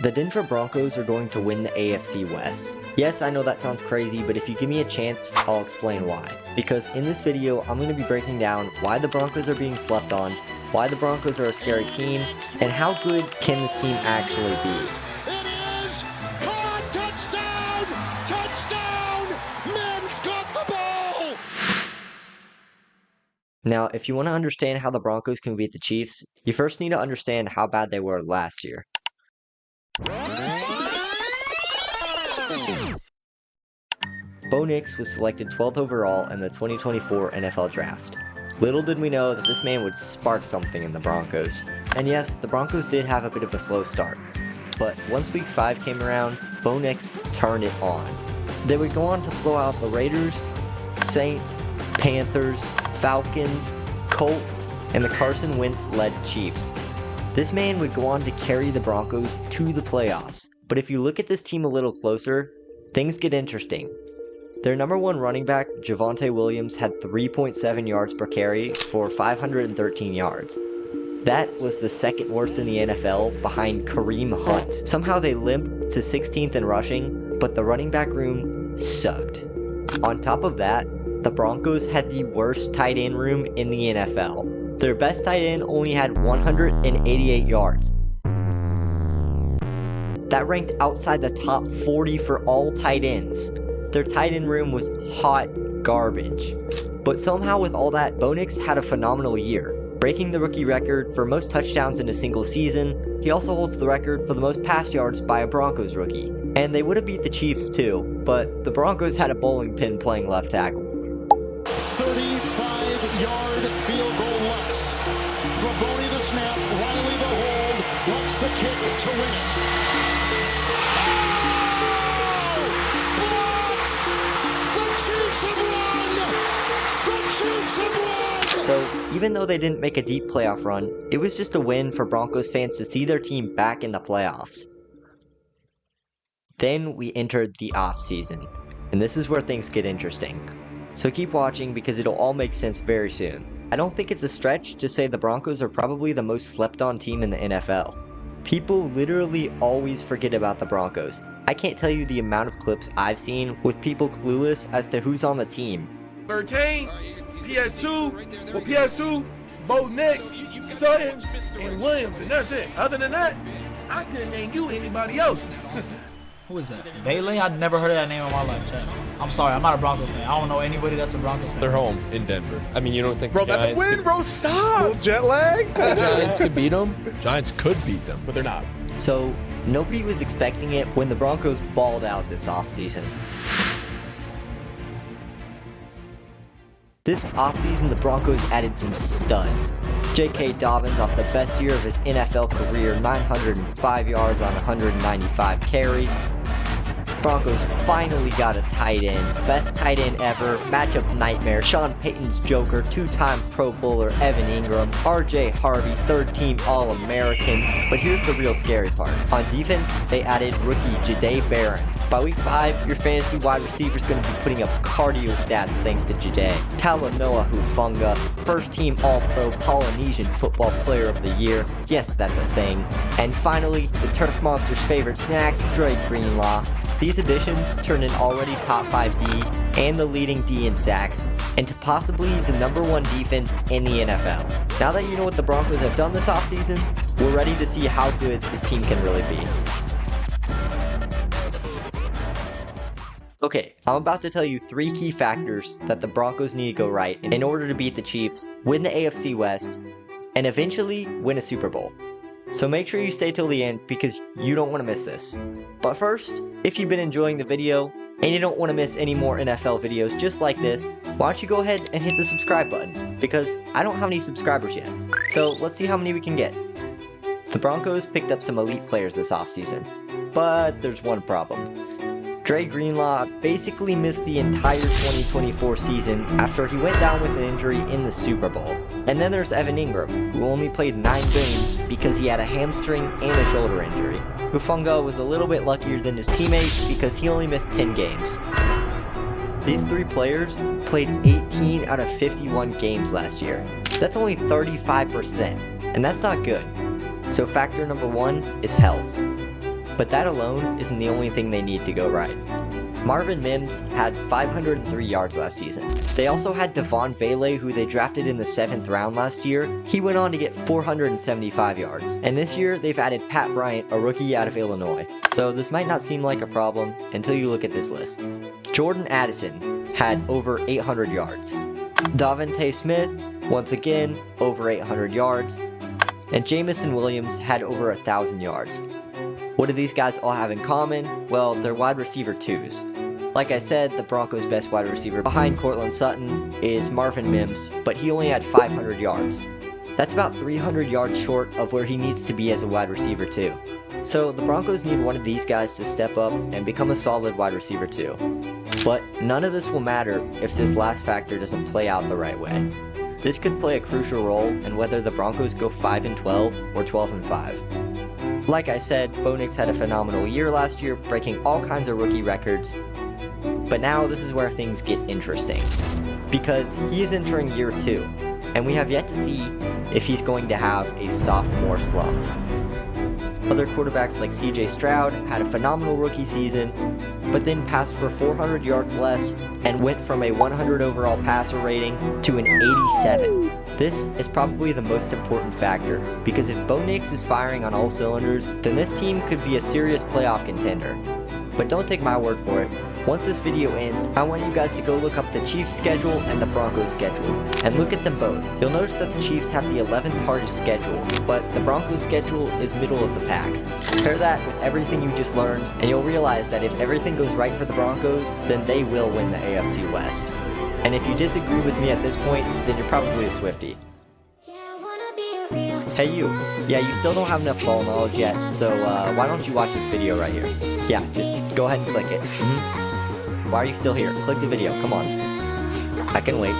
The Denver Broncos are going to win the AFC West. Yes, I know that sounds crazy, but if you give me a chance, I'll explain why. Because in this video, I'm going to be breaking down why the Broncos are being slept on, why the Broncos are a scary team, and how good can this team actually be. It is caught! Touchdown! Touchdown! Mims got the ball! Now, if you want to understand how the Broncos can beat the Chiefs, you first need to understand how bad they were last year. Bo Nix was selected 12th overall in the 2024 NFL Draft. Little did we know that this man would spark something in the Broncos. And yes, the Broncos did have a bit of a slow start. But once week 5 came around, Bo Nix turned it on. They would go on to blow out the Raiders, Saints, Panthers, Falcons, Colts, and the Carson Wentz-led Chiefs. This man would go on to carry the Broncos to the playoffs. But if you look at this team a little closer, things get interesting. Their number one running back, Javonte Williams, had 3.7 yards per carry for 513 yards. That was the second worst in the NFL behind Kareem Hunt. Somehow they limped to 16th in rushing, but the running back room sucked. On top of that, the Broncos had the worst tight end room in the NFL. Their best tight end only had 188 yards. That ranked outside the top 40 for all tight ends. Their tight end room was hot garbage. But somehow with all that, Bo Nix had a phenomenal year, breaking the rookie record for most touchdowns in a single season. He also holds the record for the most pass yards by a Broncos rookie. And they would have beat the Chiefs too, but the Broncos had a bowling pin playing left tackle. 35-yard field goal Lux. From Boney the snap, Riley the hold, Lux the kick to win it. So, even though they didn't make a deep playoff run, it was just a win for Broncos fans to see their team back in the playoffs. Then we entered the offseason, and this is where things get interesting. So keep watching because it'll all make sense very soon. I don't think it's a stretch to say the Broncos are probably the most slept on team in the NFL. People literally always forget about the Broncos. I can't tell you the amount of clips I've seen with people clueless as to who's on the team. 13, PS2, well PS2, Bo Nix, Sutton, and Williams, and that's it. Other than that, I couldn't name you anybody else. Who is that? Bailey? I've never heard of that name in my life, Chad. I'm sorry, I'm not a Broncos fan. I don't know anybody that's a Broncos fan. They're home in Denver. I mean, you don't think bro, the Giants that's a win, bro. Stop. Jet lag. The Giants could beat them? Giants could beat them, but they're not. So, nobody was expecting it when the Broncos balled out this offseason. This offseason, the Broncos added some studs. J.K. Dobbins off the best year of his NFL career, 905 yards on 195 carries. Broncos finally got a tight end, best tight end ever, matchup nightmare, Sean Payton's Joker, two-time Pro Bowler Evan Ingram, R.J. Harvey, third-team All-American. But here's the real scary part. On defense, they added rookie Jahdae Barron. By week 5, your fantasy wide receiver is going to be putting up cardio stats thanks to Jahdae. Talanoa Hufanga, first-team All-Pro Polynesian Football Player of the Year. Yes, that's a thing. And finally, the Turf Monster's favorite snack, Dre Greenlaw. These additions turn an already top 5 D and the leading D in sacks into possibly the number 1 defense in the NFL. Now that you know what the Broncos have done this offseason, we're ready to see how good this team can really be. Okay, I'm about to tell you 3 key factors that the Broncos need to go right in order to beat the Chiefs, win the AFC West, and eventually win a Super Bowl. So make sure you stay till the end because you don't want to miss this. But first, if you've been enjoying the video and you don't want to miss any more NFL videos just like this, why don't you go ahead and hit the subscribe button because I don't have any subscribers yet. So let's see how many we can get. The Broncos picked up some elite players this offseason, but there's one problem. Dre Greenlaw basically missed the entire 2024 season after he went down with an injury in the Super Bowl. And then there's Evan Ingram, who only played 9 games because he had a hamstring and a shoulder injury. Hufanga was a little bit luckier than his teammate because he only missed 10 games. These 3 players played 18 out of 51 games last year. That's only 35%, and that's not good. So factor number 1 is health. But that alone isn't the only thing they need to go right. Marvin Mims had 503 yards last season. They also had Devon Vele, who they drafted in the 7th round last year. He went on to get 475 yards. And this year, they've added Pat Bryant, a rookie out of Illinois. So this might not seem like a problem until you look at this list. Jordan Addison had over 800 yards. Davante Smith, once again, over 800 yards. And Jamison Williams had over 1,000 yards. What do these guys all have in common? Well, they're wide receiver 2s. Like I said, the Broncos' best wide receiver behind Courtland Sutton is Marvin Mims, but he only had 500 yards. That's about 300 yards short of where he needs to be as a wide receiver 2. So the Broncos need one of these guys to step up and become a solid wide receiver 2. But none of this will matter if this last factor doesn't play out the right way. This could play a crucial role in whether the Broncos go 5-12 or 12-5. Like I said, Bo Nix had a phenomenal year last year, breaking all kinds of rookie records. But now this is where things get interesting, because he is entering year 2, and we have yet to see if he's going to have a sophomore slump. Other quarterbacks like CJ Stroud had a phenomenal rookie season, but then passed for 400 yards less and went from a 100 overall passer rating to an 87. This is probably the most important factor, because if Bo Nix is firing on all cylinders, then this team could be a serious playoff contender. But don't take my word for it. Once this video ends, I want you guys to go look up the Chiefs schedule and the Broncos schedule, and look at them both. You'll notice that the Chiefs have the 11th hardest schedule, but the Broncos schedule is middle of the pack. Compare that with everything you just learned, and you'll realize that if everything goes right for the Broncos, then they will win the AFC West. And if you disagree with me at this point, then you're probably a Swiftie. Hey you, yeah, you still don't have enough ball knowledge yet, so why don't you watch this video right here? Yeah, just go ahead and click it. Why are you still here? Click the video, come on. I can wait.